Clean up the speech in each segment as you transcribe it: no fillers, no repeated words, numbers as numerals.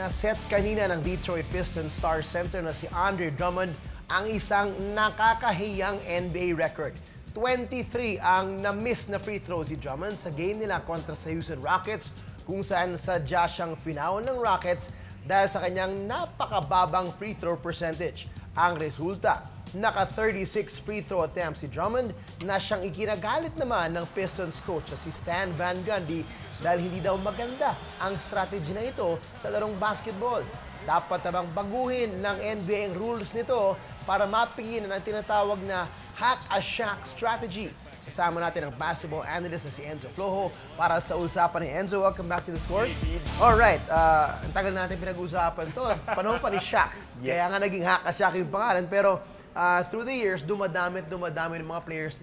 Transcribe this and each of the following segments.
Na-set kanina ng Detroit Pistons star center na si Andre Drummond ang isang nakakahiyang NBA record. 23 ang na-miss na free throws si Drummond sa game nila kontra sa Houston Rockets kung saan sadya siyang finaul ng Rockets dahil sa kanyang napakababang free throw percentage. Ang resulta, naka-36 free throw attempts si Drummond na siyang ikinagalit naman ng Pistons coach si Stan Van Gundy dahil hindi daw maganda ang strategy na ito sa larong basketball. Dapat namang baguhin ng NBA ang rules nito para mapigilan ang tinatawag na Hack-A-Shaq strategy. Kasama natin ang basketball analyst na si Enzo Flojo para sa usapan ni Enzo. Welcome back to the Score. Alright, ang tagal natin pinag-usapan to. Panahon pa ni Shaq. Yes. Kaya nga naging Hack-A-Shaq yung pangalan. Pero through the years, dumadami ng mga players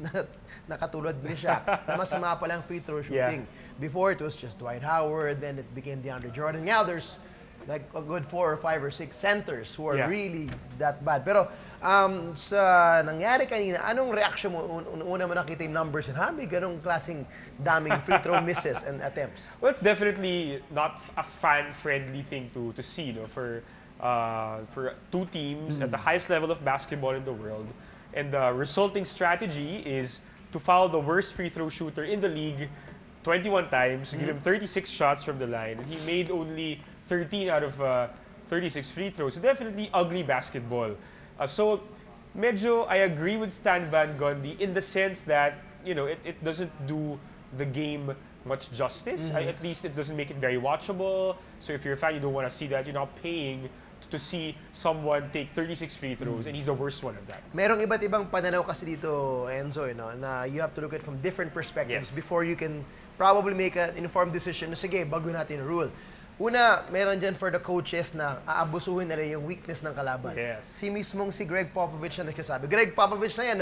na katulad ni Shaq na masama palang free throw shooting. Yeah. Before, it was just Dwight Howard, then it became Andre Drummond. Now there's like a good 4 or 5 or 6 centers who are really that bad. Pero sa nangyari kanina, anong reaction mo? Una mo nakita yung numbers and may ganong klaseng daming free throw misses and attempts? Well, it's definitely not a fan-friendly thing to see, no, for two teams at the highest level of basketball in the world. And the resulting strategy is to foul the worst free throw shooter in the league 21 times, give him 36 shots from the line, and he made only 13 out of 36 free throws. So definitely ugly basketball. So medyo I agree with Stan Van Gundy in the sense that, you know, it doesn't do the game much justice. At least it doesn't make it very watchable. So if you're a fan, you don't want to see that. You're not paying to see someone take 36 free throws, and he's the worst one of that. Merong iba't ibang pananaw kasi dito, Enzo, na you have to look at it from different perspectives before you can probably make an informed decision na sige, bago natin yung rule. Una, meron dyan for the coaches na aabusuhin nila yung weakness ng kalaban. Yes. Si Greg Popovich na nagsasabi. Greg Popovich na yan,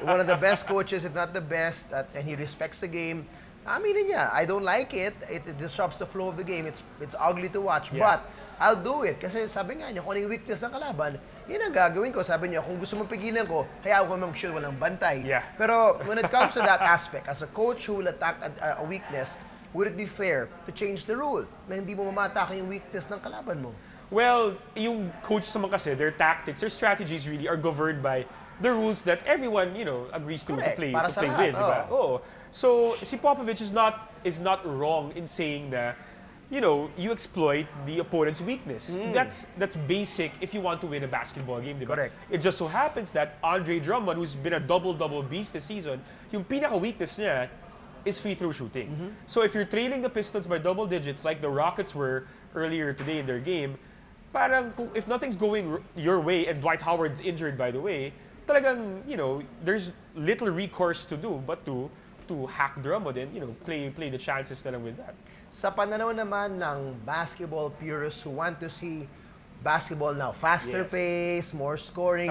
one of the best coaches, if not the best, and he respects the game. Aminin niya, I don't like it. It disrupts the flow of the game. It's ugly to watch. But I'll do it. Kasi sabi nga niya, kung ano yung weakness ng kalaban, yun ang gagawin ko. Sabi niya, kung gusto mong pigilan ko, hayaan ko mag-shoot, walang bantay. Pero when it comes to that aspect, as a coach who will attack a weakness, would it be fair to change the rule na hindi mo mamatake yung weakness ng kalaban mo? Well, yung coaches naman kasi, their tactics, their strategies really are governed by the rules that everyone, you know, agrees to play with. Diba? Oh. So si Popovich is not wrong in saying that, you know, you exploit the opponent's weakness. That's basic if you want to win a basketball game, diba? Correct. It just so happens that Andre Drummond, who's been a double-double beast this season, yung pinaka-weakness niya is free throw shooting. So if you're trailing the Pistons by double digits like the Rockets were earlier today in their game, parang if nothing's going your way and Dwight Howard's injured, by the way, talagang, you know, there's little recourse to do but to hack Drummond and, you know, play the chances na lang with that. Sa pananaw naman ng basketball purists who want to see basketball now, faster pace, more scoring,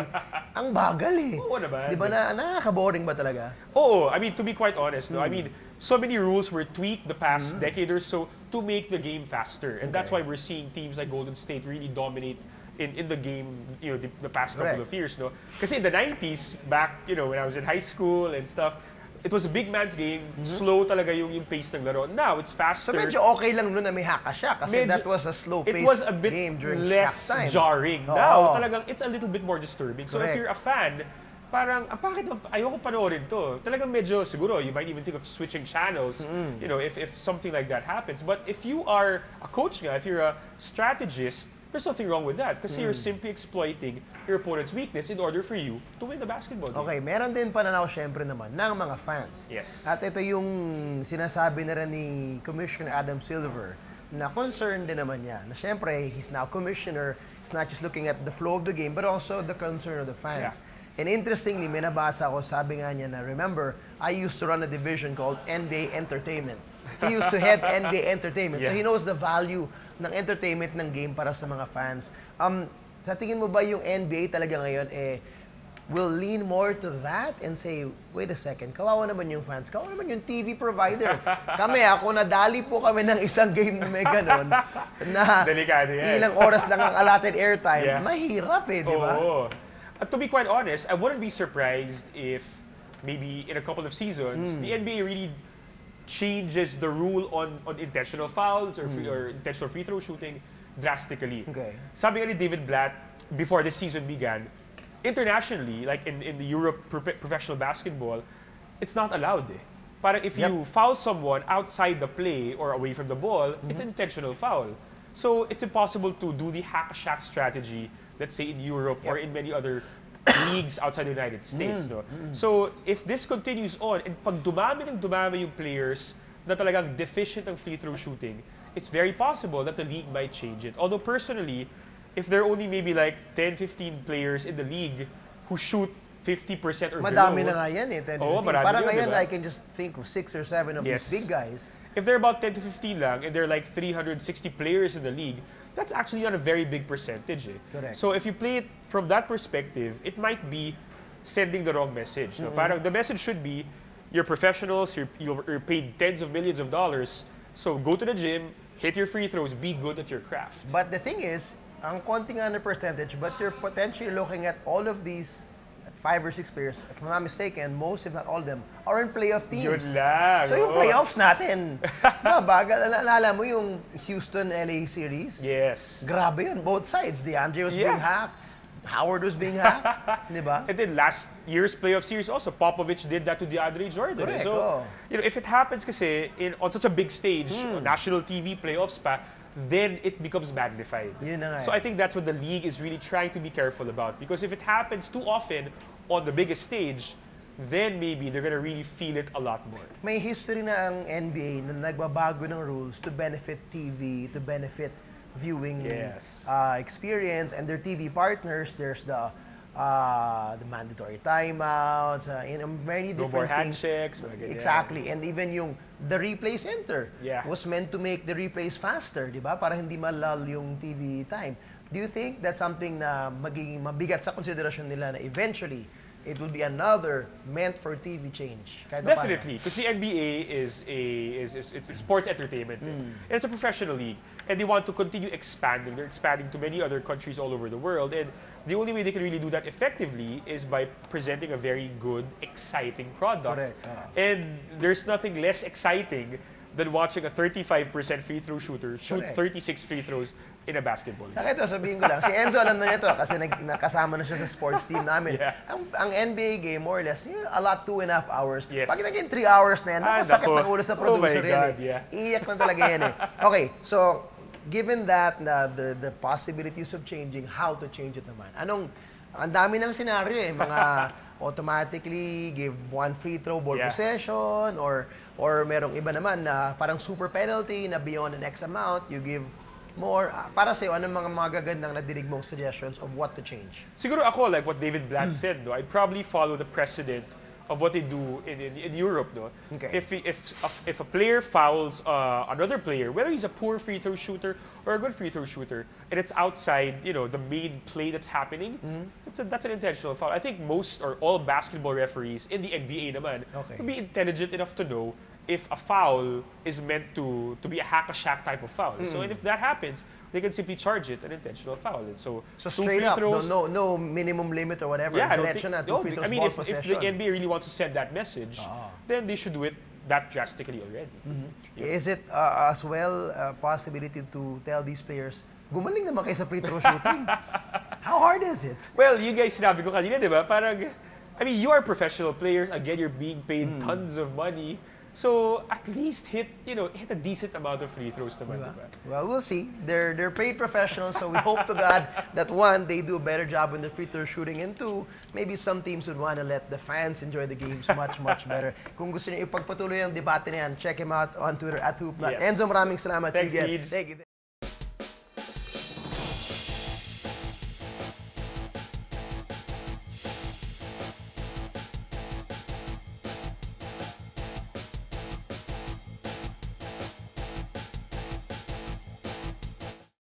ang bagal eh. Oo naman. Di ba nakaka-boring ba talaga? Oo, I mean, to be quite honest, no, I mean, so many rules were tweaked the past decade or so to make the game faster. And that's why we're seeing teams like Golden State really dominate in the game, you know, the past couple of years, no? Kasi in the 90s, back, you know, when I was in high school and stuff, it was a big man's game, slow talaga yung pace ng laro. Now, it's faster. So medyo okay lang nun na may Hack-A-Shaq kasi that was a slow-paced game. It was a bit less jarring. Now, talagang it's a little bit more disturbing. So if you're a fan, parang, bakit ayoko panoorin to? Talagang medyo, siguro, you might even think of switching channels, you know, if something like that happens. But if you are a coach nga, if you're a strategist, there's nothing wrong with that kasi you're simply exploiting your opponent's weakness in order for you to win the basketball game. Okay, meron din pananaw syempre naman ng mga fans. Yes. At ito yung sinasabi na rin ni Commissioner Adam Silver na concerned din naman niya. Na syempre, he's now commissioner. He's not just looking at the flow of the game but also the concern of the fans. And interestingly, may nabasa ako, sabi nga niya na, remember, I used to run a division called NBA Entertainment. He used to head NBA Entertainment. So he knows the value ng entertainment ng game para sa mga fans. Sa tingin mo ba yung NBA talaga ngayon will lean more to that and say, wait a second, kawawa naman yung fans, kawawa naman yung TV provider. Ako nadali po kami ng isang game na may ganon, na ilang oras lang ang allotted airtime. Mahirap di ba? To be quite honest, I wouldn't be surprised if maybe in a couple of seasons, the NBA really changes the rule on intentional fouls or intentional free throw shooting drastically. Okay. Sabi nga ni David Blatt, before the season began, internationally, like in the Europe professional basketball, it's not allowed eh. Parang if you foul someone outside the play or away from the ball, it's an intentional foul. So it's impossible to do the Hack-A-Shaq strategy, let's say in Europe or in many other leagues outside the United States. No? So if this continues on, and pag dumami yung players na talagang deficient ng free throw shooting, it's very possible that the league might change it. Although personally, if there are only maybe like 10, 15 players in the league who shoot 50% or Madami below. na nga yan eh, 10 to 15. Oo, marami Parang yun, ngayon, diba? I can just think of 6 or 7 of these big guys. If there are about 10 to 15 lang, and there are like 360 players in the league, that's actually not a very big percentage. Eh. Correct. So if you play it from that perspective, it might be sending the wrong message. No? Parang the message should be, you're professionals, you're paid tens of millions of dollars, so go to the gym, hit your free throws, be good at your craft. But the thing is, ang konti nga na percentage, but you're potentially looking at all of these 5 or 6 players, if I'm not mistaken, most if not all of them are in playoff teams. Yun lang. So yung playoffs natin, naalala mo yung Houston-LA series? Yes. Grabe yun, both sides. DeAndre was being hacked, Howard was being hacked, di ba? And then last year's playoff series also, Popovich did that to DeAndre Jordan. Correct, So, you know, if it happens kasi on such a big stage, national TV playoffs pa, then it becomes magnified. Yun na nga So I think that's what the league is really trying to be careful about. Because if it happens too often on the biggest stage, then maybe they're gonna really feel it a lot more. May history na ang NBA na nagbabago ng rules to benefit TV, to benefit viewing experience, and their TV partners. There's the mandatory timeouts, many No different more things. handshakes. Exactly, and even yung the replay center Yeah. was meant to make the replays faster, di ba? Para hindi malal yung TV time. Do you think that's something na magiging mabigat sa konsiderasyon nila na eventually it will be another meant for TV change? Kahit pa Definitely, because the NBA is it's sports entertainment, and it's a professional league, and they want to continue expanding. They're expanding to many other countries all over the world, and the only way they can really do that effectively is by presenting a very good, exciting product. Correct. And there's nothing less exciting than watching a 35% free throw shooter shoot Correct. 36 free throws in a basketball Sa game. akin ito, sabihin ko lang, si Enzo alam na nito kasi nakasama na siya sa sports team namin. Yeah. Ang NBA game, more or less, a lot 2.5 hours. Yes. Pag naging 3 hours na yan, sakit naku. ng ulo sa Oh producer my yan God, eh. yeah. Iiyak na talaga yan eh. Okay, so, given that, the possibilities of changing, how to change it naman? Ang dami ng senaryo eh, mga automatically give one free throw ball possession, or merong iba naman na parang super penalty na beyond an X amount, you give more. Para sa'yo, anong mga magagandang nadinig mong suggestions of what to change? Siguro ako, like what David Blatt said, no, I'd probably follow the precedent of what they do in Europe. No? Okay. If a player fouls another player, whether he's a poor free throw shooter or a good free throw shooter, and it's outside, you know, the main play that's happening, that's an intentional foul. I think most or all basketball referees in the NBA naman would be intelligent enough to know if a foul is meant to be a Hack-A-Shaq type of foul. So and if that happens, they can simply charge it an intentional foul. And so two straight free up, throros, no minimum limit or whatever. yeah, I don't Diretso think, na, 2 no, free throws, I mean, ball if the possession. NBA really wants to send that message, then they should do it that drastically already. Is it as well a possibility to tell these players, gumaling naman kayo sa free throw shooting? How hard is it? Well, you guys sinabi ko kanina, di ba? Parang, I mean, you are professional players. Again, you're being paid tons of money. So, at least hit a decent amount of free throws naman, di ba? Well, we'll see. They're paid professionals, so we hope to God that one, they do a better job in the free throw shooting, and two, maybe some teams would want to let the fans enjoy the games much, much better. Kung gusto niyo ipagpatuloy ang debate na yan, check him out on Twitter @hoopnut. Yes. Enzo, maraming salamat. Thanks, Sige. Deej. Thank you.